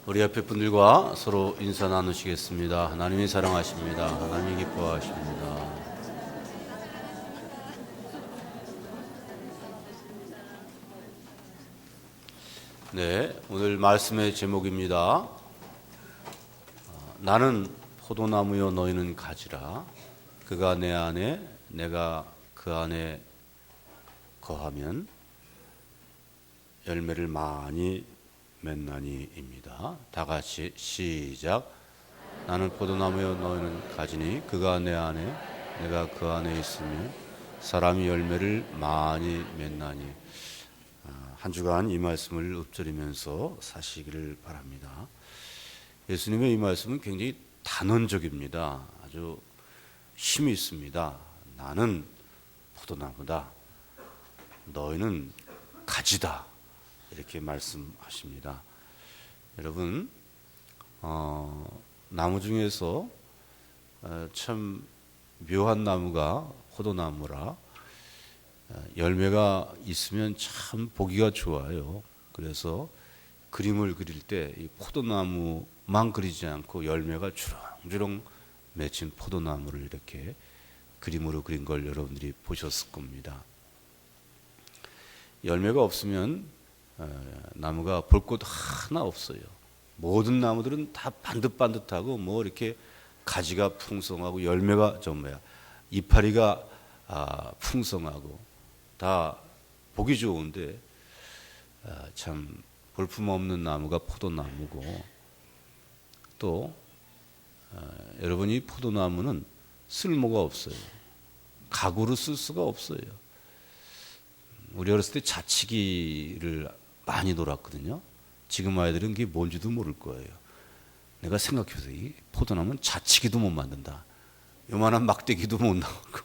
우리 옆에 분들과 서로 인사 나누시겠습니다. 하나님이 사랑하십니다. 하나님이 기뻐하십니다. 네, 오늘 말씀의 제목입니다. 나는 포도나무요 너희는 가지라. 그가 내 안에 내가 그 안에 거하면 열매를 많이 맺나니입니다. 다 같이 시작. 나는 포도나무요 너희는 가지니 그가 내 안에 내가 그 안에 있으면 사람이 열매를 많이 맺나니. 한 주간 이 말씀을 읊조리면서 사시기를 바랍니다. 예수님의 이 말씀은 굉장히 단언적입니다. 아주 힘이 있습니다. 나는 포도나무다. 너희는 가지다. 이렇게 말씀하십니다. 여러분, 나무 중에서 참 묘한 나무가 포도나무라 열매가 있으면 참 보기가 좋아요. 그래서 그림을 그릴 때 이 포도나무만 그리지 않고 열매가 주렁주렁 맺힌 포도나무를 이렇게 그림으로 그린 걸 여러분들이 보셨을 겁니다. 열매가 없으면 나무가 볼 곳 하나 없어요. 모든 나무들은 다 반듯반듯하고 뭐 이렇게 가지가 풍성하고 열매가 이파리가 풍성하고 다 보기 좋은데 참 볼품없는 나무가 포도나무고, 또 여러분이 포도나무는 쓸모가 없어요. 가구로 쓸 수가 없어요. 우리 어렸을 때 자치기를 많이 놀았거든요. 지금 아이들은 그게 뭔지도 모를 거예요. 내가 생각해서 이 포도나무는 자치기도 못 만든다. 요만한 막대기도 못 나오고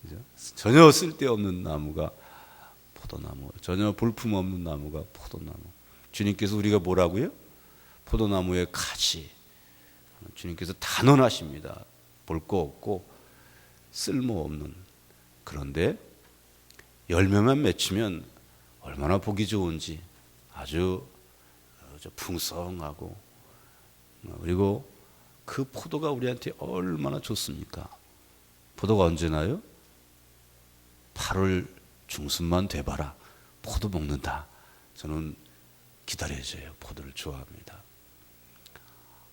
그죠? 전혀 쓸데없는 나무가 포도나무, 전혀 볼품없는 나무가 포도나무. 주님께서 우리가 뭐라고요? 포도나무의 가지. 주님께서 단언하십니다. 볼 거 없고 쓸모없는. 그런데 열매만 맺히면 얼마나 보기 좋은지, 아주 풍성하고, 그리고 그 포도가 우리한테 얼마나 좋습니까? 포도가 언제 나요? 8월 중순만 돼봐라. 포도 먹는다. 저는 기다려져요. 포도를 좋아합니다.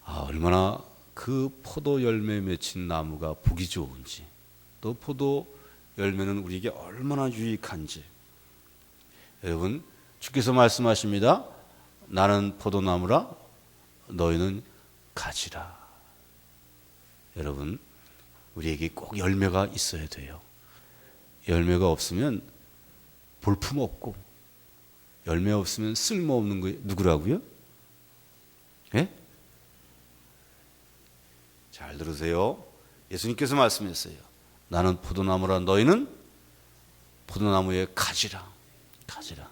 얼마나 그 포도 열매 맺힌 나무가 보기 좋은지, 또 포도 열매는 우리에게 얼마나 유익한지. 여러분, 주께서 말씀하십니다. 나는 포도나무라 너희는 가지라. 여러분, 우리에게 꼭 열매가 있어야 돼요. 열매가 없으면 볼품 없고, 열매 없으면 쓸모 없는 거 누구라고요? 예? 잘 들으세요. 예수님께서 말씀했어요. 나는 포도나무라 너희는 포도나무의 가지라. 가지라.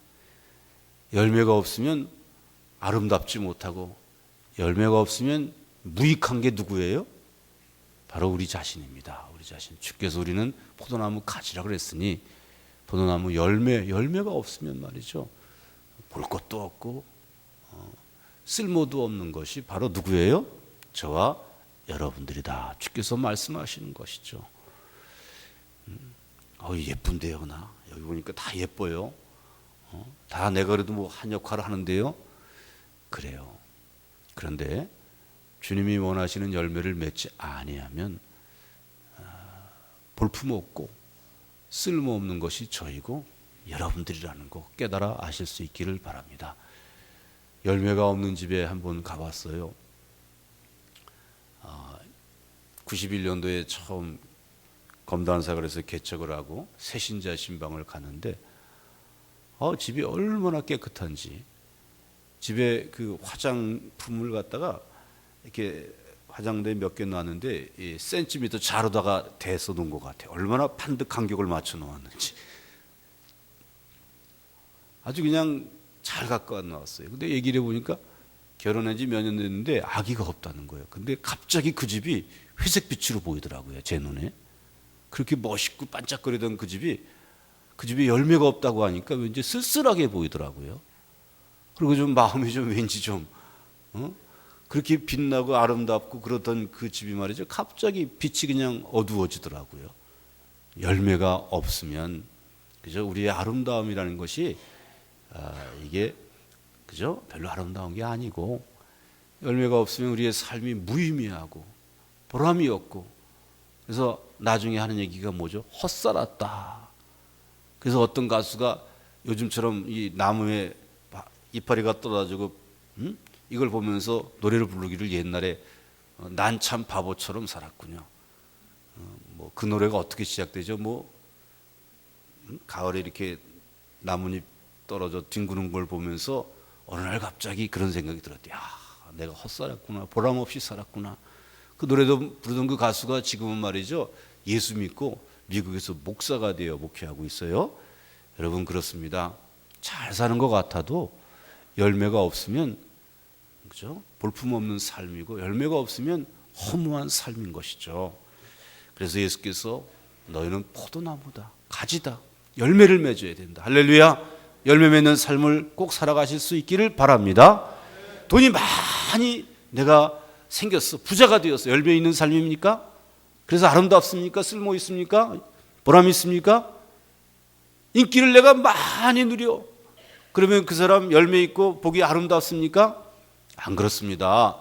열매가 없으면 아름답지 못하고, 열매가 없으면 무익한 게 누구예요? 바로 우리 자신입니다. 우리 자신. 주께서 우리는 포도나무 가지라 그랬으니, 포도나무 열매가 없으면 말이죠, 볼 것도 없고 쓸모도 없는 것이 바로 누구예요? 저와 여러분들이다. 주께서 말씀하시는 것이죠. 예쁜데요, 나 여기 보니까 다 예뻐요. 다 내가 그래도 뭐 한 역할을 하는데요. 그래요. 그런데 주님이 원하시는 열매를 맺지 아니하면 볼품없고 쓸모없는 것이 저이고 여러분들이라는 거 깨달아 아실 수 있기를 바랍니다. 열매가 없는 집에 한번 가봤어요. 91년도에 처음 검단사관에서 개척을 하고 새신자 신방을 가는데 집이 얼마나 깨끗한지, 집에 그 화장품을 갖다가 이렇게 화장대 몇 개 놨는데 이 센티미터 자루다가 대서 놓은 것 같아요. 얼마나 판득 간격을 맞춰 놓았는지. 아주 그냥 잘 갖고 나왔어요. 근데 얘기를 해보니까 결혼한 지 몇 년 됐는데 아기가 없다는 거예요. 근데 갑자기 그 집이 회색빛으로 보이더라고요. 제 눈에. 그렇게 멋있고 반짝거리던 그 집에 열매가 없다고 하니까 왠지 쓸쓸하게 보이더라고요. 그리고 좀 마음이 좀 왠지 좀 그렇게 빛나고 아름답고 그러던 그 집이 말이죠. 갑자기 빛이 그냥 어두워지더라고요. 열매가 없으면 그죠? 우리의 아름다움이라는 것이 이게 그죠? 별로 아름다운 게 아니고 열매가 없으면 우리의 삶이 무의미하고 보람이 없고 그래서 나중에 하는 얘기가 뭐죠? 헛살았다. 그래서 어떤 가수가 요즘처럼 이 나무에 이파리가 떨어지고 이걸 보면서 노래를 부르기를 옛날에 난 참 바보처럼 살았군요. 뭐 그 노래가 어떻게 시작되죠? 뭐 가을에 이렇게 나뭇잎 떨어져 뒹구는 걸 보면서 어느 날 갑자기 그런 생각이 들었대. 야, 내가 헛살았구나. 보람 없이 살았구나. 그 노래도 부르던 그 가수가 지금은 말이죠. 예수 믿고 미국에서 목사가 되어 목회하고 있어요. 여러분 그렇습니다. 잘 사는 것 같아도 열매가 없으면 그죠? 볼품없는 삶이고 열매가 없으면 허무한 삶인 것이죠. 그래서 예수께서 너희는 포도나무다, 가지다, 열매를 맺어야 된다. 할렐루야. 열매 맺는 삶을 꼭 살아가실 수 있기를 바랍니다. 돈이 많이 내가 생겼어, 부자가 되었어. 열매 있는 삶입니까? 그래서 아름답습니까? 쓸모 있습니까? 보람 있습니까? 인기를 내가 많이 누려. 그러면 그 사람 열매 있고 복이 아름답습니까? 안 그렇습니다.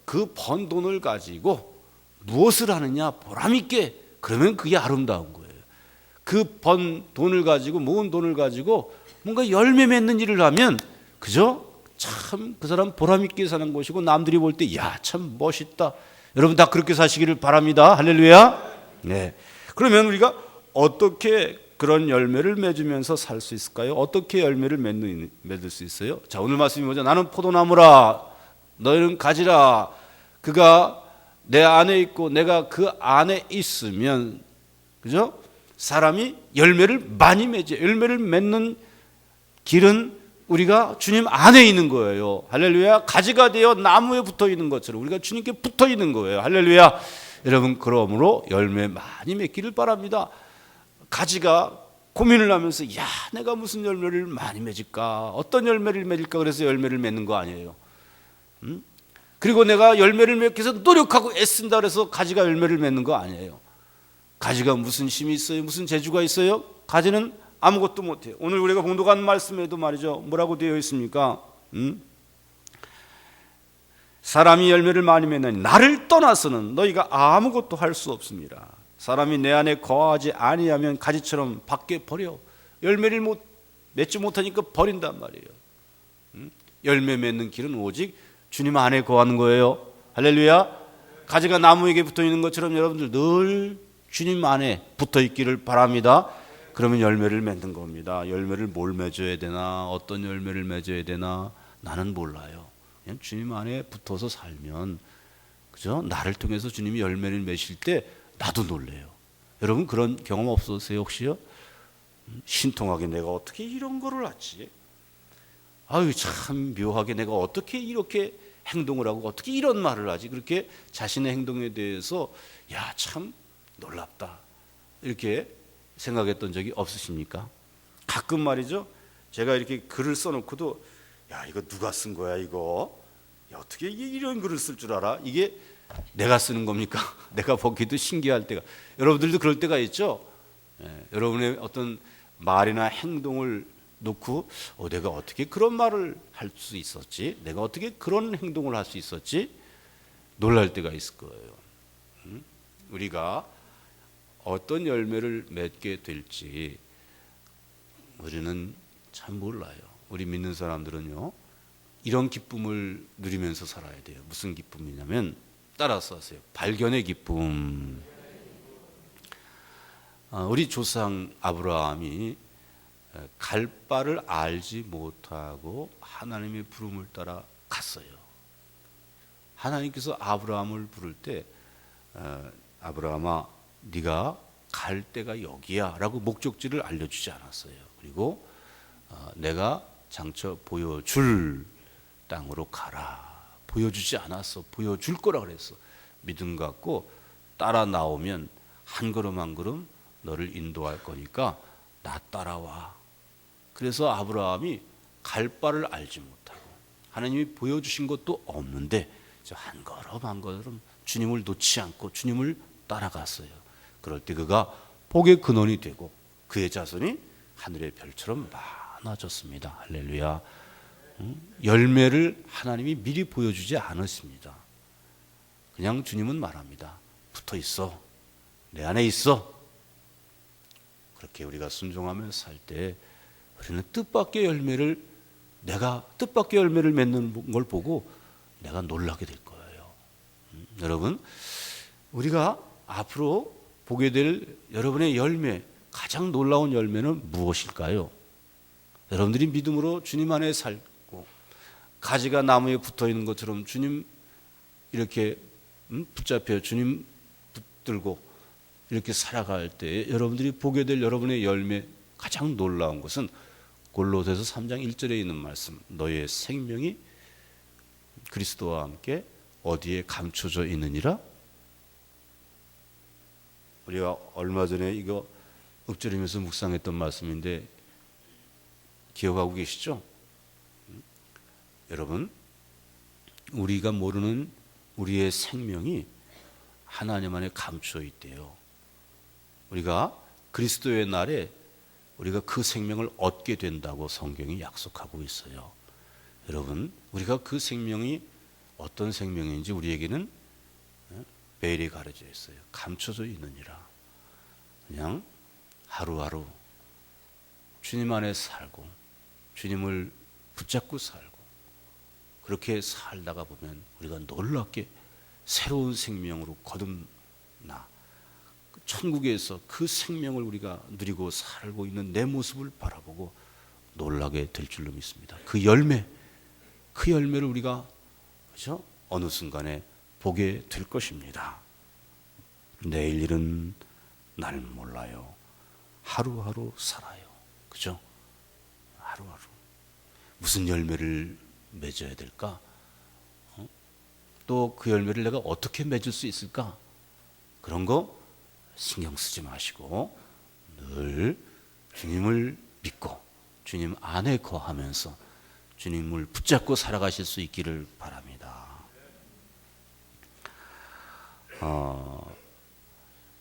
그 번 돈을 가지고 무엇을 하느냐? 보람 있게. 그러면 그게 아름다운 거예요. 그 번 돈을 가지고 모은 돈을 가지고 뭔가 열매 맺는 일을 하면 그죠? 참 그 사람 보람 있게 사는 것이고 남들이 볼 때 야, 참 멋있다. 여러분 다 그렇게 사시기를 바랍니다. 할렐루야. 네. 그러면 우리가 어떻게 그런 열매를 맺으면서 살 수 있을까요? 어떻게 열매를 맺을 수 있어요? 자, 오늘 말씀이 뭐죠? 나는 포도나무라, 너희는 가지라. 그가 내 안에 있고 내가 그 안에 있으면, 그죠? 사람이 열매를 많이 맺어요. 열매를 맺는 길은 우리가 주님 안에 있는 거예요. 할렐루야. 가지가 되어 나무에 붙어 있는 것처럼 우리가 주님께 붙어 있는 거예요. 할렐루야. 여러분 그러므로 열매 많이 맺기를 바랍니다. 가지가 고민을 하면서 야, 내가 무슨 열매를 많이 맺을까? 어떤 열매를 맺을까? 그래서 열매를 맺는 거 아니에요. 그리고 내가 열매를 맺기 위해서 노력하고 애쓴다 그래서 가지가 열매를 맺는 거 아니에요. 가지가 무슨 힘이 있어요? 무슨 재주가 있어요? 가지는 아무것도 못해요. 오늘 우리가 봉독한 말씀에도 말이죠. 뭐라고 되어 있습니까? 사람이 열매를 많이 맺나니 나를 떠나서는 너희가 아무것도 할 수 없습니다. 사람이 내 안에 거하지 아니하면 가지처럼 밖에 버려. 열매를 맺지 못하니까 버린단 말이에요. 열매 맺는 길은 오직 주님 안에 거하는 거예요. 할렐루야. 가지가 나무에게 붙어 있는 것처럼 여러분들 늘 주님 안에 붙어 있기를 바랍니다. 그러면 열매를 맺는 겁니다. 열매를 뭘 맺어야 되나, 어떤 열매를 맺어야 되나 나는 몰라요. 그냥 주님 안에 붙어서 살면 그죠? 나를 통해서 주님이 열매를 맺을 때 나도 놀래요. 여러분 그런 경험 없으세요 혹시요? 신통하게 내가 어떻게 이런 거를 하지? 아유 참 묘하게 내가 어떻게 이렇게 행동을 하고 어떻게 이런 말을 하지? 그렇게 자신의 행동에 대해서 야, 참 놀랍다 이렇게 생각했던 적이 없으십니까? 가끔 말이죠. 제가 이렇게 글을 써놓고도 야, 이거 누가 쓴 거야 이거? 야, 어떻게 이런 글을 쓸 줄 알아? 이게 내가 쓰는 겁니까? 내가 보기도 신기할 때가, 여러분들도 그럴 때가 있죠. 여러분의 어떤 말이나 행동을 놓고 내가 어떻게 그런 말을 할 수 있었지? 내가 어떻게 그런 행동을 할 수 있었지? 놀랄 때가 있을 거예요. 우리가 어떤 열매를 맺게 될지 우리는 참 몰라요. 우리 믿는 사람들은요, 이런 기쁨을 누리면서 살아야 돼요. 무슨 기쁨이냐면 따라서 하세요. 발견의 기쁨. 우리 조상 아브라함이 갈 바를 알지 못하고 하나님의 부름을 따라 갔어요. 하나님께서 아브라함을 부를 때 아브라함아 네가 갈 데가 여기야 라고 목적지를 알려주지 않았어요. 그리고 내가 장차 보여줄 땅으로 가라. 보여주지 않았어. 보여줄 거라 그랬어. 믿음 갖고 따라 나오면 한 걸음 한 걸음 너를 인도할 거니까 나 따라와. 그래서 아브라함이 갈 바를 알지 못하고 하나님이 보여주신 것도 없는데 한 걸음 한 걸음 주님을 놓지 않고 주님을 따라갔어요. 그럴 때 그가 복의 근원이 되고 그의 자손이 하늘의 별처럼 많아졌습니다. 할렐루야. 열매를 하나님이 미리 보여주지 않으십니다. 그냥 주님은 말합니다. 붙어 있어. 내 안에 있어. 그렇게 우리가 순종하며 살 때 우리는 뜻밖의 열매를 맺는 걸 보고 내가 놀라게 될 거예요. 여러분, 우리가 앞으로 보게 될 여러분의 열매, 가장 놀라운 열매는 무엇일까요? 여러분들이 믿음으로 주님 안에 살고 가지가 나무에 붙어 있는 것처럼 주님 이렇게 붙잡혀 주님 붙들고 이렇게 살아갈 때 여러분들이 보게 될 여러분의 열매, 가장 놀라운 것은 골로새서 3장 1절에 있는 말씀, 너의 생명이 그리스도와 함께 어디에 감춰져 있느니라. 우리가 얼마 전에 이거 읊조리면서 묵상했던 말씀인데 기억하고 계시죠? 여러분, 우리가 모르는 우리의 생명이 하나님 안에 감춰 있대요. 우리가 그리스도의 날에 우리가 그 생명을 얻게 된다고 성경이 약속하고 있어요. 여러분, 우리가 그 생명이 어떤 생명인지 우리에게는 베일이 가려져 있어요. 감춰져 있느니라. 그냥 하루하루 주님 안에 살고 주님을 붙잡고 살고 그렇게 살다가 보면 우리가 놀랍게 새로운 생명으로 거듭나 천국에서 그 생명을 우리가 누리고 살고 있는 내 모습을 바라보고 놀라게 될 줄로 믿습니다. 그 열매를 우리가 그렇죠? 어느 순간에 보게 될 것입니다. 내일 일은 날 몰라요. 하루하루 살아요. 그죠? 하루하루. 무슨 열매를 맺어야 될까? 또 그 열매를 내가 어떻게 맺을 수 있을까? 그런 거 신경 쓰지 마시고 늘 주님을 믿고 주님 안에 거하면서 주님을 붙잡고 살아가실 수 있기를 바랍니다.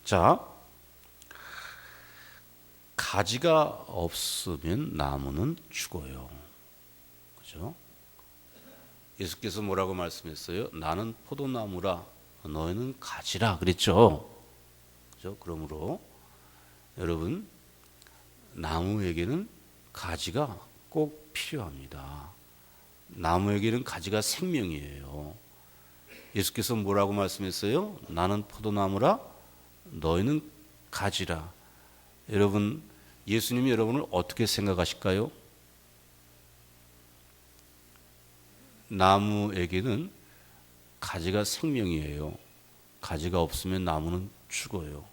자, 가지가 없으면 나무는 죽어요. 그죠? 예수께서 뭐라고 말씀했어요? 나는 포도나무라 너희는 가지라 그랬죠. 그죠? 그러므로 여러분, 나무에게는 가지가 꼭 필요합니다. 나무에게는 가지가 생명이에요. 예수께서 뭐라고 말씀했어요? 나는 포도나무라 너희는 가지라. 여러분, 예수님이 여러분을 어떻게 생각하실까요? 나무에게는 가지가 생명이에요. 가지가 없으면 나무는 죽어요.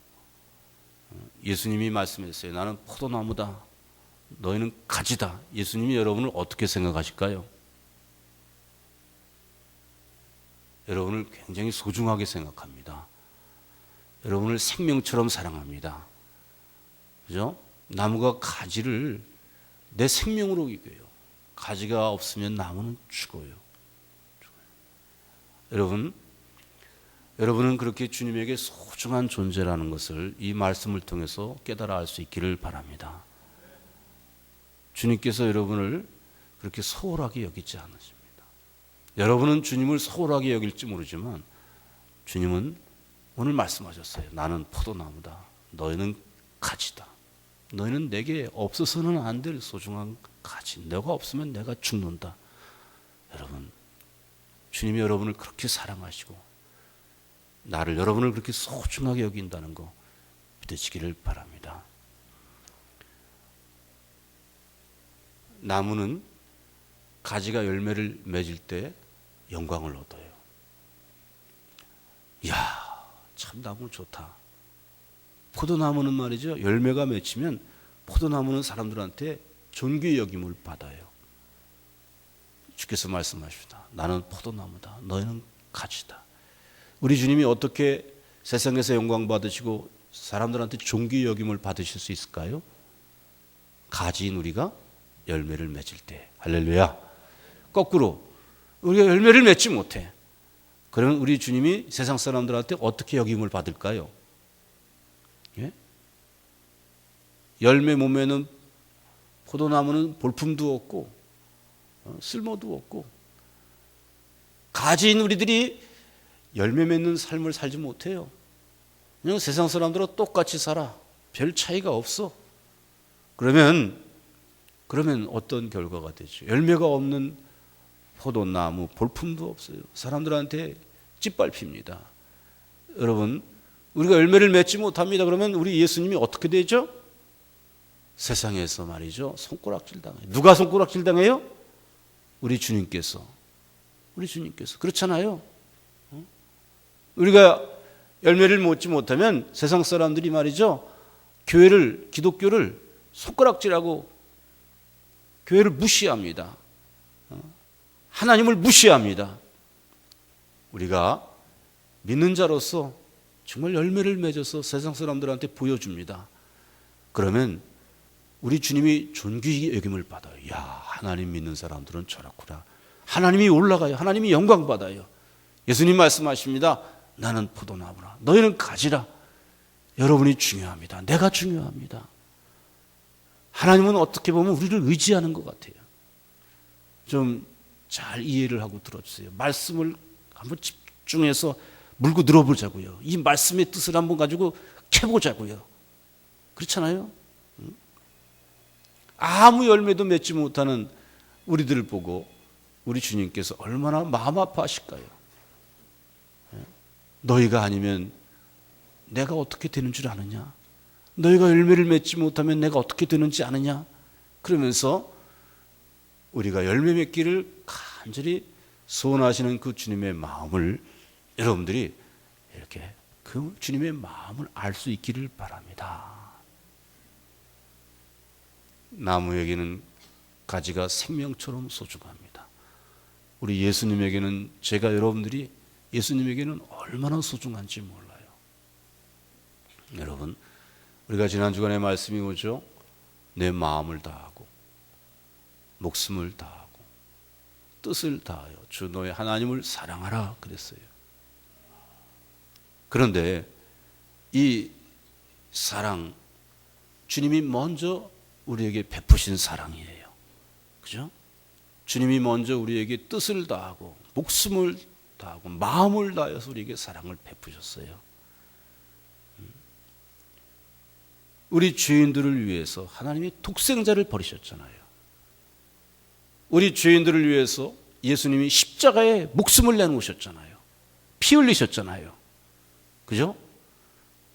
예수님이 말씀했어요. 나는 포도나무다. 너희는 가지다. 예수님이 여러분을 어떻게 생각하실까요? 여러분을 굉장히 소중하게 생각합니다. 여러분을 생명처럼 사랑합니다. 그죠? 나무가 가지를 내 생명으로 여겨요. 가지가 없으면 나무는 죽어요. 여러분은 그렇게 주님에게 소중한 존재라는 것을 이 말씀을 통해서 깨달아 알 수 있기를 바랍니다. 주님께서 여러분을 그렇게 소홀하게 여기지 않으십니다. 여러분은 주님을 소홀하게 여길지 모르지만 주님은 오늘 말씀하셨어요. 나는 포도나무다. 너희는 가지다. 너희는 내게 없어서는 안 될 소중한 가지. 너가 없으면 내가 죽는다. 여러분, 주님이 여러분을 그렇게 사랑하시고 여러분을 그렇게 소중하게 여긴다는 거 믿으시기를 바랍니다. 나무는 가지가 열매를 맺을 때 영광을 얻어요. 이야, 참 나무 좋다. 포도나무는 말이죠. 열매가 맺히면 포도나무는 사람들한테 존귀의 여김을 받아요. 주께서 말씀하십니다. 나는 포도나무다. 너희는 가지다. 우리 주님이 어떻게 세상에서 영광 받으시고 사람들한테 존귀의 여김을 받으실 수 있을까요? 가지인 우리가 열매를 맺을 때. 할렐루야. 거꾸로 우리가 열매를 맺지 못해. 그러면 우리 주님이 세상 사람들한테 어떻게 여김을 받을까요? 예? 열매 못 맺는 포도나무는 볼품도 없고 쓸모도 없고, 가지인 우리들이 열매 맺는 삶을 살지 못해요. 그냥 세상 사람들과 똑같이 살아. 별 차이가 없어. 그러면 어떤 결과가 되죠? 열매가 없는 포도나무, 볼품도 없어요. 사람들한테 짓밟힙니다. 여러분, 우리가 열매를 맺지 못합니다. 그러면 우리 예수님이 어떻게 되죠? 세상에서 말이죠, 손가락질 당해요. 누가 손가락질 당해요? 우리 주님께서. 그렇잖아요. 우리가 열매를 맺지 못하면 세상 사람들이 말이죠, 기독교를 손가락질하고 교회를 무시합니다. 하나님을 무시합니다. 우리가 믿는 자로서 정말 열매를 맺어서 세상 사람들한테 보여줍니다. 그러면 우리 주님이 존귀 여김을 받아요. 야, 하나님 믿는 사람들은 저렇구나. 하나님이 올라가요. 하나님이 영광 받아요. 예수님 말씀하십니다. 나는 포도나무라, 너희는 가지라. 여러분이 중요합니다. 내가 중요합니다. 하나님은 어떻게 보면 우리를 의지하는 것 같아요. 좀 잘 이해를 하고 들어주세요. 말씀을 한번 집중해서 물고 늘어보자고요. 이 말씀의 뜻을 한번 가지고 캐보자고요. 그렇잖아요? 아무 열매도 맺지 못하는 우리들을 보고 우리 주님께서 얼마나 마음 아파하실까요? 너희가 아니면 내가 어떻게 되는 줄 아느냐? 너희가 열매를 맺지 못하면 내가 어떻게 되는지 아느냐? 그러면서 우리가 열매 맺기를 간절히 소원하시는 그 주님의 마음을 여러분들이 이렇게 그 주님의 마음을 알 수 있기를 바랍니다. 나무에게는 가지가 생명처럼 소중합니다. 우리 예수님에게는, 제가 여러분들이 예수님에게는 얼마나 소중한지 몰라요. 여러분, 우리가 지난 주간의 말씀이 뭐죠? 내 마음을 다하고 목숨을 다하고 뜻을 다하여 주 너의 하나님을 사랑하라 그랬어요. 그런데 이 사랑, 주님이 먼저 우리에게 베푸신 사랑이에요. 그죠? 주님이 먼저 우리에게 뜻을 다하고 목숨을 다하고 마음을 다해서 우리에게 사랑을 베푸셨어요. 우리 죄인들을 위해서 하나님이 독생자를 버리셨잖아요. 우리 죄인들을 위해서 예수님이 십자가에 목숨을 내놓으셨잖아요. 피 흘리셨잖아요. 그죠?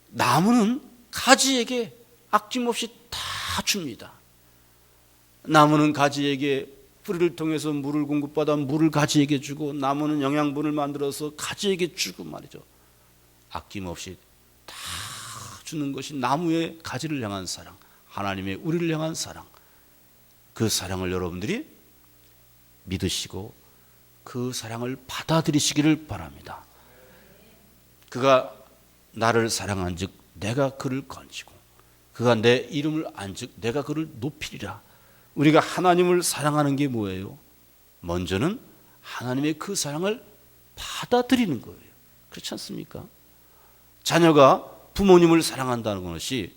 나무는 가지에게 아낌없이 다 줍니다. 나무는 가지에게 뿌리를 통해서 물을 공급받아 물을 가지에게 주고, 나무는 영양분을 만들어서 가지에게 주고 말이죠. 아낌없이 다 주는 것이 나무의 가지를 향한 사랑, 하나님의 우리를 향한 사랑. 그 사랑을 여러분들이 믿으시고 그 사랑을 받아들이시기를 바랍니다. 그가 나를 사랑한즉 내가 그를 건지고 그가 내 이름을 안즉 내가 그를 높이리라. 우리가 하나님을 사랑하는 게 뭐예요? 먼저는 하나님의 그 사랑을 받아들이는 거예요. 그렇지 않습니까? 자녀가 부모님을 사랑한다는 것이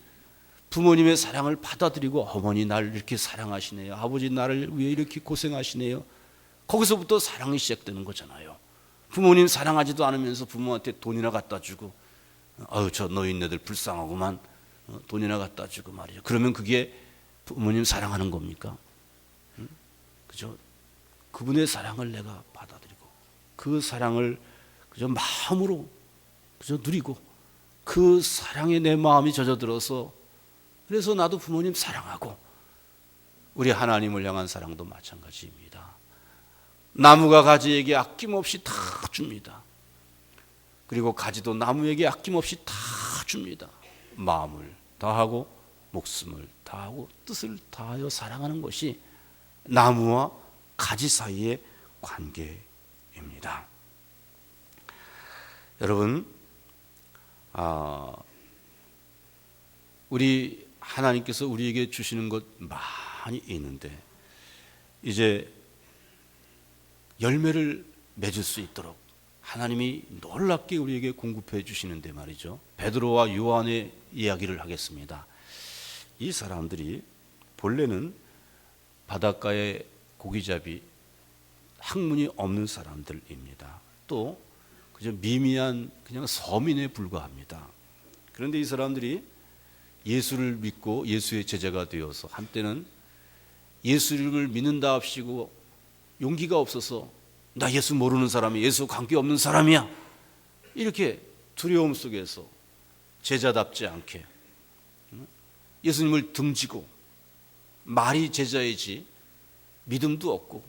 부모님의 사랑을 받아들이고, 어머니 나를 이렇게 사랑하시네요, 아버지 나를 위해 이렇게 고생하시네요, 거기서부터 사랑이 시작되는 거잖아요. 부모님 사랑하지도 않으면서 부모한테 돈이나 갖다 주고, 아유 저 노인네들 불쌍하구만, 돈이나 갖다 주고 말이죠. 그러면 그게 부모님 사랑하는 겁니까? 그죠? 그분의 사랑을 내가 받아들이고 그 사랑을 그저 마음으로 그저 누리고 그 사랑에 내 마음이 젖어들어서, 그래서 나도 부모님 사랑하고, 우리 하나님을 향한 사랑도 마찬가지입니다. 나무가 가지에게 아낌없이 다 줍니다. 그리고 가지도 나무에게 아낌없이 다 줍니다. 마음을 다하고 목숨을 다하고 뜻을 다하여 사랑하는 것이 나무와 가지 사이의 관계입니다. 여러분, 우리 하나님께서 우리에게 주시는 것 많이 있는데, 이제 열매를 맺을 수 있도록 하나님이 놀랍게 우리에게 공급해 주시는데 말이죠. 베드로와 요한의 이야기를 하겠습니다. 이 사람들이 본래는 바닷가의 고기잡이, 학문이 없는 사람들입니다. 또 그저 미미한 그냥 서민에 불과합니다. 그런데 이 사람들이 예수를 믿고 예수의 제자가 되어서 한때는 예수를 믿는다 합시고 용기가 없어서 나 예수 모르는 사람이 예수 관계 없는 사람이야 이렇게 두려움 속에서 제자답지 않게 예수님을 등지고 말이 제자이지 믿음도 없고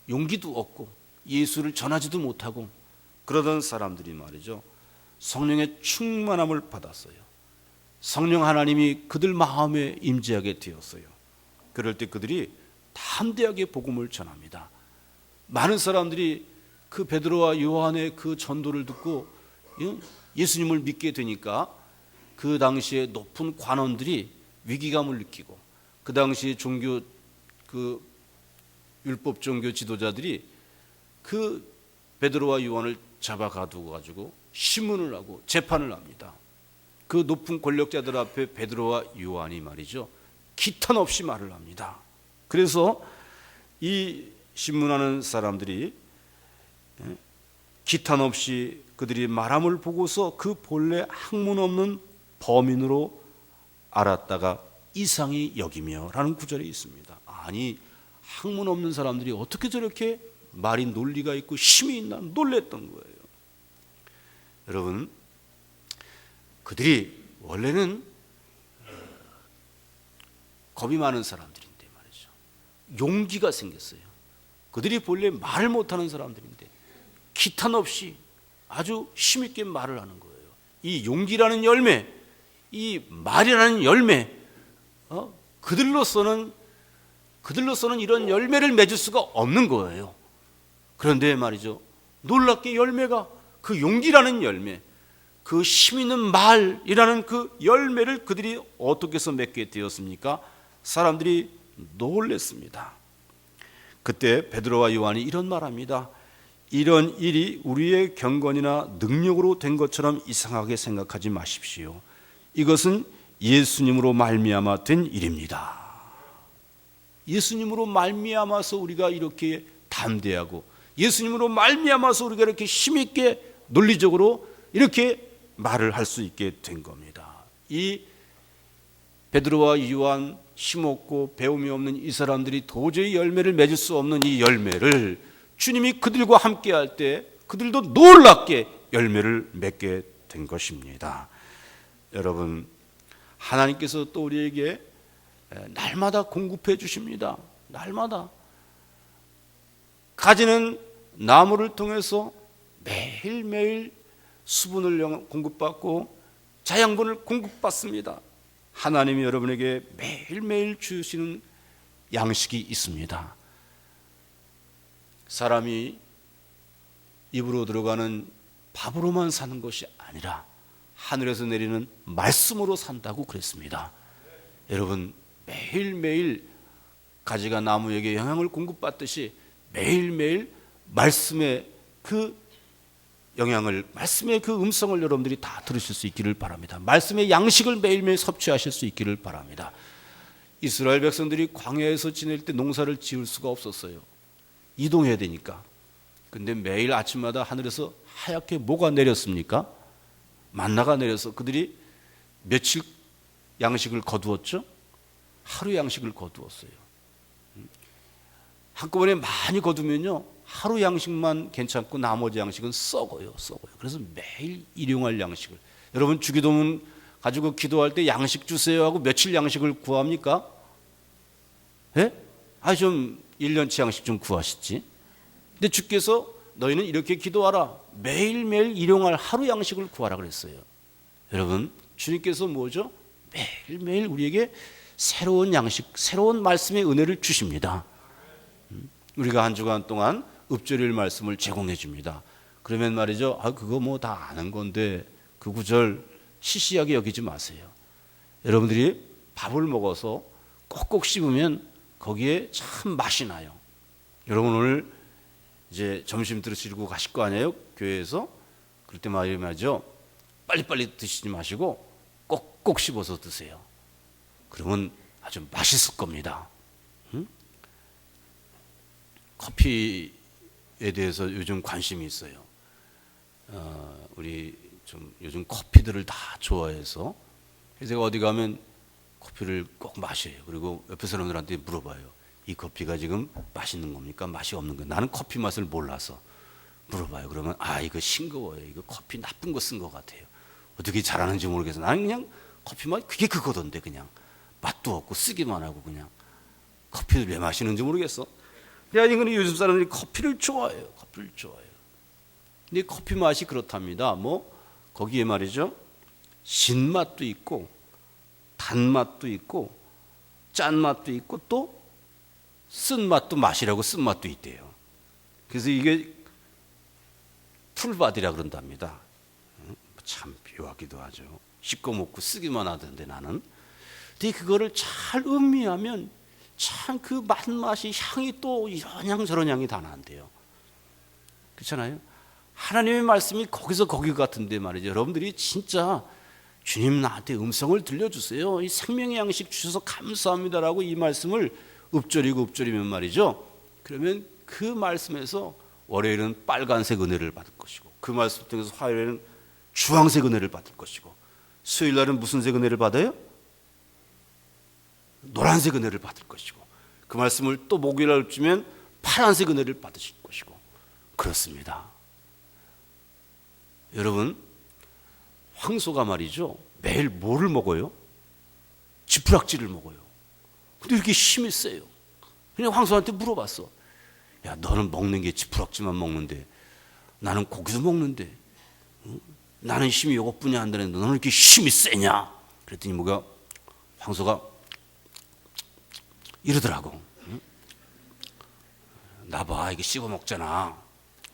용기도 없고 예수를 전하지도 못하고 그러던 사람들이 말이죠. 성령의 충만함을 받았어요. 성령 하나님이 그들 마음에 임재하게 되었어요. 그럴 때 그들이 담대하게 복음을 전합니다. 많은 사람들이 그 베드로와 요한의 그 전도를 듣고 예수님을 믿게 되니까 그 당시에 높은 관원들이 위기감을 느끼고 그 당시에 종교 그 율법 종교 지도자들이 그 베드로와 요한을 잡아 가두고 가지고 신문을 하고 재판을 합니다. 그 높은 권력자들 앞에 베드로와 요한이 말이죠. 기탄 없이 말을 합니다. 그래서 이 신문하는 사람들이 기탄 없이 그들이 말함을 보고서 그 본래 학문 없는 범인으로 알았다가 이상히 여기며 라는 구절이 있습니다. 아니 학문 없는 사람들이 어떻게 저렇게 말이 논리가 있고 힘이 있나 놀랬던 거예요. 여러분 그들이 원래는 겁이 많은 사람들인데 말이죠. 용기가 생겼어요. 그들이 본래 말을 못하는 사람들인데 기탄 없이 아주 힘있게 말을 하는 거예요. 이 용기라는 열매, 이 말이라는 열매, 그들로서는 이런 열매를 맺을 수가 없는 거예요. 그런데 말이죠. 놀랍게 열매가 그 용기라는 열매, 그 힘 있는 말이라는 그 열매를 그들이 어떻게 해서 맺게 되었습니까? 사람들이 놀랬습니다. 그때 베드로와 요한이 이런 말합니다. 이런 일이 우리의 경건이나 능력으로 된 것처럼 이상하게 생각하지 마십시오. 이것은 예수님으로 말미암아 된 일입니다. 예수님으로 말미암아서 우리가 이렇게 담대하고 예수님으로 말미암아서 우리가 이렇게 힘있게 논리적으로 이렇게 말을 할 수 있게 된 겁니다. 이 베드로와 요한 힘없고 배움이 없는 이 사람들이 도저히 열매를 맺을 수 없는 이 열매를 주님이 그들과 함께 할 때 그들도 놀랍게 열매를 맺게 된 것입니다. 여러분 하나님께서 또 우리에게 날마다 공급해 주십니다. 날마다 가지는 나무를 통해서 매일매일 수분을 공급받고 자양분을 공급받습니다. 하나님이 여러분에게 매일매일 주시는 양식이 있습니다. 사람이 입으로 들어가는 밥으로만 사는 것이 아니라 하늘에서 내리는 말씀으로 산다고 그랬습니다. 여러분 매일매일 가지가 나무에게 영향을 공급받듯이 매일매일 말씀의 그 영향을, 말씀의 그 음성을 여러분들이 다 들으실 수 있기를 바랍니다. 말씀의 양식을 매일매일 섭취하실 수 있기를 바랍니다. 이스라엘 백성들이 광야에서 지낼 때 농사를 지을 수가 없었어요. 이동해야 되니까. 근데 매일 아침마다 하늘에서 하얗게 뭐가 내렸습니까? 만나가 내려서 그들이 며칠 양식을 거두었죠? 하루 양식을 거두었어요. 한꺼번에 많이 거두면요 하루 양식만 괜찮고 나머지 양식은 썩어요. 그래서 매일 일용할 양식을, 여러분 주기도문 가지고 기도할 때 양식 주세요 하고 며칠 양식을 구합니까? 예? 좀 1년치 양식 좀 구하시지. 근데 주께서 너희는 이렇게 기도하라, 매일매일 일용할 하루 양식을 구하라 그랬어요. 여러분 주님께서 뭐죠? 매일매일 우리에게 새로운 양식, 새로운 말씀의 은혜를 주십니다. 우리가 한 주간 동안 읊조릴 말씀을 제공해 줍니다. 그러면 말이죠, 그거 뭐 다 아는 건데 그 구절 시시하게 여기지 마세요. 여러분들이 밥을 먹어서 꼭꼭 씹으면 거기에 참 맛이 나요. 여러분 오늘 이제 점심 드시고 가실 거 아니에요? 교회에서. 그럴 때 말이죠. 빨리빨리 드시지 마시고 꼭꼭 씹어서 드세요. 그러면 아주 맛있을 겁니다. 응? 커피에 대해서 요즘 관심이 있어요. 우리 좀 요즘 커피들을 다 좋아해서 제가 어디 가면 커피를 꼭 마셔요. 그리고 옆에 사람들한테 물어봐요. 이 커피가 지금 맛있는 겁니까? 맛이 없는 거예요? 나는 커피 맛을 몰라서 물어봐요. 그러면 이거 싱거워요. 이거 커피 나쁜 거 쓴 것 같아요. 어떻게 잘하는지 모르겠어. 나는 그냥 커피 맛 그게 그거던데 그냥 맛도 없고 쓰기만 하고 그냥 커피를 왜 마시는지 모르겠어. 그러니까 요즘 사람들이 커피를 좋아해요. 커피를 좋아해요. 근데 커피 맛이 그렇답니다. 거기에 말이죠. 신맛도 있고 단맛도 있고 짠맛도 있고 또 쓴맛도 맛이라고 쓴맛도 있대요. 그래서 이게 풀바디라 그런답니다. 참 묘하기도 하죠. 씹고 먹고 쓰기만 하던데 나는. 근데 그거를 잘 음미하면 참 그 맛이 향이 또 이런 향 저런 향이 다 난대요. 그렇잖아요. 하나님의 말씀이 거기서 거기 같은데 말이죠. 여러분들이 진짜 주님 나한테 음성을 들려주세요. 이 생명의 양식 주셔서 감사합니다라고 이 말씀을 읊조리면 말이죠. 그러면 그 말씀에서 월요일은 빨간색 은혜를 받을 것이고 그 말씀 통해서 화요일에는 주황색 은혜를 받을 것이고 수요일 날은 무슨 색 은혜를 받아요? 노란색 은혜를 받을 것이고 그 말씀을 또 목요일 날 주면 파란색 은혜를 받으실 것이고 그렇습니다. 여러분 황소가 말이죠. 매일 뭐를 먹어요? 지푸락지를 먹어요. 근데 이렇게 힘이 세요. 그냥 황소한테 물어봤어. 야, 너는 먹는 게 지푸락지만 먹는데 나는 고기도 먹는데 나는 힘이 이것뿐이 안 되는데 너는 이렇게 힘이 세냐? 그랬더니 황소가 이러더라고. 나봐 이게 씹어 먹잖아.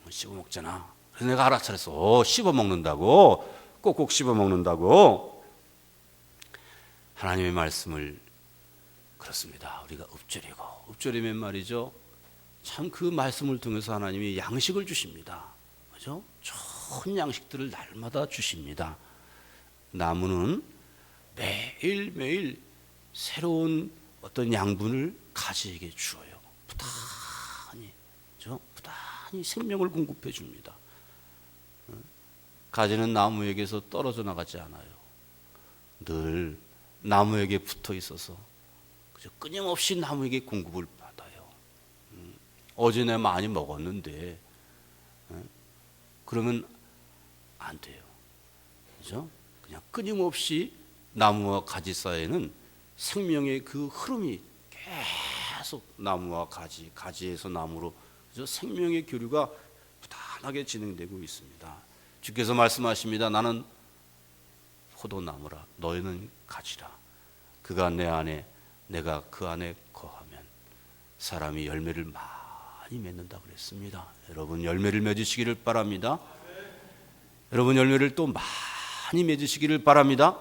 그래서 내가 알아차렸어. 씹어 먹는다고. 꼭꼭 씹어 먹는다고. 하나님의 말씀을 그렇습니다. 우리가 읊조리면 말이죠. 참 그 말씀을 통해서 하나님이 양식을 주십니다. 그죠? 좋은 양식들을 날마다 주십니다. 나무는 매일매일 새로운 어떤 양분을 가지에게 주어요. 부단히 생명을 공급해 줍니다. 가지는 나무에게서 떨어져 나가지 않아요. 늘 나무에게 붙어 있어서 끊임없이 나무에게 공급을 받아요. 어제 내가 많이 먹었는데 그러면 안 돼요. 그죠? 그냥 끊임없이 나무와 가지 사이에는 생명의 그 흐름이 계속 나무와 가지에서 나무로 그죠? 생명의 교류가 부단하게 진행되고 있습니다. 주께서 말씀하십니다. 나는 포도나무라 너희는 가지라. 그가 내 안에 내가 그 안에 거하면 사람이 열매를 많이 맺는다 그랬습니다. 여러분 열매를 맺으시기를 바랍니다. 여러분 열매를 또 많이 맺으시기를 바랍니다.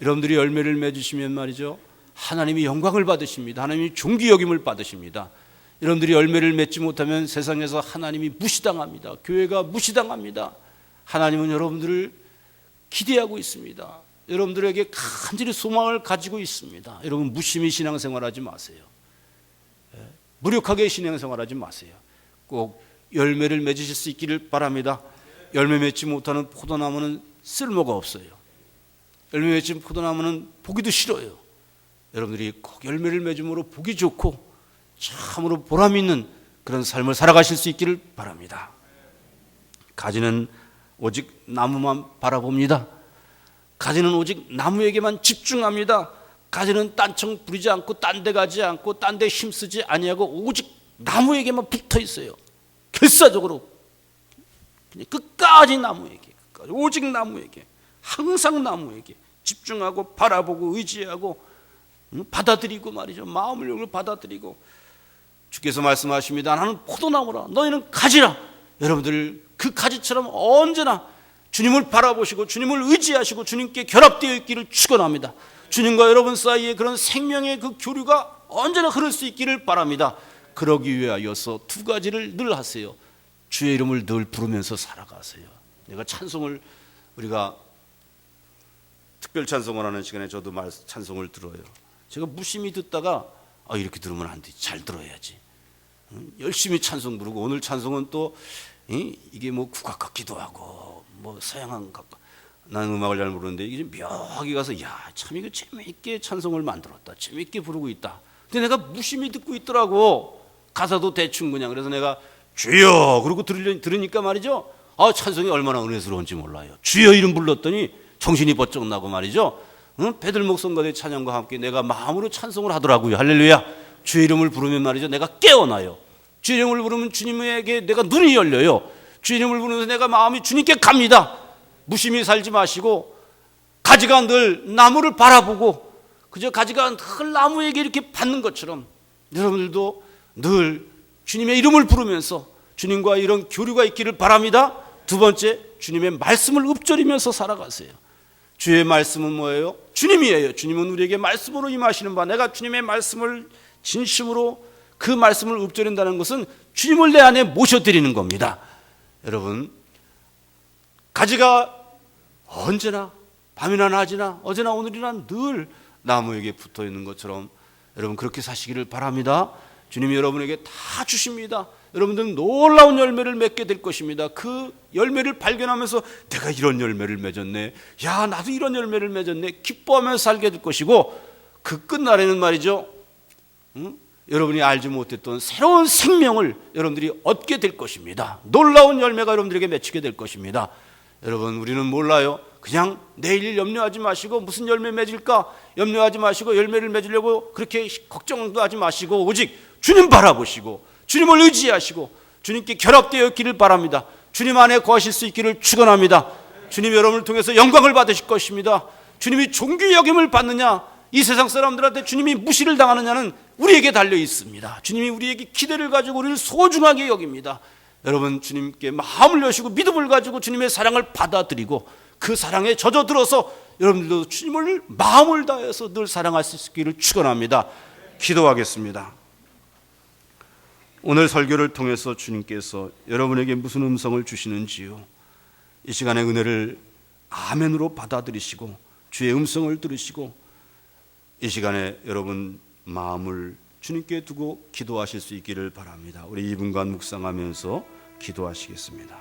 여러분들이 열매를 맺으시면 말이죠. 하나님이 영광을 받으십니다. 하나님이 존귀 여김을 받으십니다. 여러분들이 열매를 맺지 못하면 세상에서 하나님이 무시당합니다. 교회가 무시당합니다. 하나님은 여러분들을 기대하고 있습니다. 여러분들에게 간절히 소망을 가지고 있습니다. 여러분 무심히 신앙생활하지 마세요. 무력하게 신앙생활하지 마세요. 꼭 열매를 맺으실 수 있기를 바랍니다. 열매 맺지 못하는 포도나무는 쓸모가 없어요. 열매 맺지 포도나무는 보기도 싫어요. 여러분들이 꼭 열매를 맺음으로 보기 좋고 참으로 보람 있는 그런 삶을 살아가실 수 있기를 바랍니다. 가지는 오직 나무만 바라봅니다. 가지는 오직 나무에게만 집중합니다. 가지는 딴청 부리지 않고 딴 데 가지 않고 딴 데 힘쓰지 아니하고 오직 나무에게만 붙어 있어요. 결사적으로 그냥 끝까지 나무에게, 오직 나무에게, 항상 나무에게 집중하고 바라보고 의지하고 받아들이고 말이죠. 마음을 영을 받아들이고 주께서 말씀하십니다. 나는 포도나무라 너희는 가지라. 여러분들 그 가지처럼 언제나 주님을 바라보시고 주님을 의지하시고 주님께 결합되어 있기를 축원합니다. 주님과 여러분 사이에 그런 생명의 그 교류가 언제나 흐를 수 있기를 바랍니다. 그러기 위하여서 두 가지를 늘 하세요. 주의 이름을 늘 부르면서 살아가세요. 내가 찬송을, 우리가 특별 찬송을 하는 시간에 저도 찬송을 들어요. 제가 무심히 듣다가 이렇게 들으면 안 되지, 잘 들어야지. 열심히 찬송 부르고, 오늘 찬송은 또 이게 뭐 국악 같기도 하고 뭐 서양한 같고, 나는 음악을 잘 모르는데 이게 묘하게 가서 참 이거 재미있게 찬송을 만들었다, 재미있게 부르고 있다. 근데 내가 무심히 듣고 있더라고. 가사도 대충 그냥. 그래서 내가 주여 그러고 들으니까 말이죠, 찬송이 얼마나 은혜스러운지 몰라요. 주여 이름 불렀더니 정신이 번쩍 나고 말이죠, 배들목 성가대 찬양과 함께 내가 마음으로 찬송을 하더라고요. 할렐루야. 주의 이름을 부르면 말이죠, 내가 깨어나요. 주의 이름을 부르면 주님에게 내가 눈이 열려요. 주의 이름을 부르면서 내가 마음이 주님께 갑니다. 무심히 살지 마시고, 가지가 늘 나무를 바라보고, 그저 가지가 늘 나무에게 이렇게 받는 것처럼 여러분들도 늘 주님의 이름을 부르면서 주님과 이런 교류가 있기를 바랍니다. 두 번째, 주님의 말씀을 읊조리면서 살아가세요. 주의 말씀은 뭐예요? 주님이에요. 주님은 우리에게 말씀으로 임하시는 바, 내가 주님의 말씀을 진심으로 그 말씀을 읊조린다는 것은 주님을 내 안에 모셔드리는 겁니다. 여러분, 가지가 언제나 밤이나 낮이나 어제나 오늘이나 늘 나무에게 붙어 있는 것처럼 여러분 그렇게 사시기를 바랍니다. 주님이 여러분에게 다 주십니다. 여러분들은 놀라운 열매를 맺게 될 것입니다. 그 열매를 발견하면서 내가 이런 열매를 맺었네, 나도 이런 열매를 맺었네, 기뻐하면서 살게 될 것이고, 그 끝날에는 말이죠, 여러분이 알지 못했던 새로운 생명을 여러분들이 얻게 될 것입니다. 놀라운 열매가 여러분들에게 맺히게 될 것입니다. 여러분, 우리는 몰라요. 그냥 내일 염려하지 마시고, 무슨 열매 맺을까 염려하지 마시고, 열매를 맺으려고 그렇게 걱정도 하지 마시고, 오직 주님 바라보시고 주님을 의지하시고 주님께 결합되어 있기를 바랍니다. 주님 안에 거하실 수 있기를 축원합니다. 주님 여러분을 통해서 영광을 받으실 것입니다. 주님이 존귀 여김을 받느냐, 이 세상 사람들한테 주님이 무시를 당하느냐는 우리에게 달려 있습니다. 주님이 우리에게 기대를 가지고 우리를 소중하게 여깁니다. 여러분, 주님께 마음을 여시고 믿음을 가지고 주님의 사랑을 받아들이고 그 사랑에 젖어들어서 여러분들도 주님을 마음을 다해서 늘 사랑할 수 있기를 축원합니다. 기도하겠습니다. 오늘 설교를 통해서 주님께서 여러분에게 무슨 음성을 주시는지요, 이 시간의 은혜를 아멘으로 받아들이시고 주의 음성을 들으시고 이 시간에 여러분 마음을 주님께 두고 기도하실 수 있기를 바랍니다. 우리 2분간 묵상하면서 기도하시겠습니다.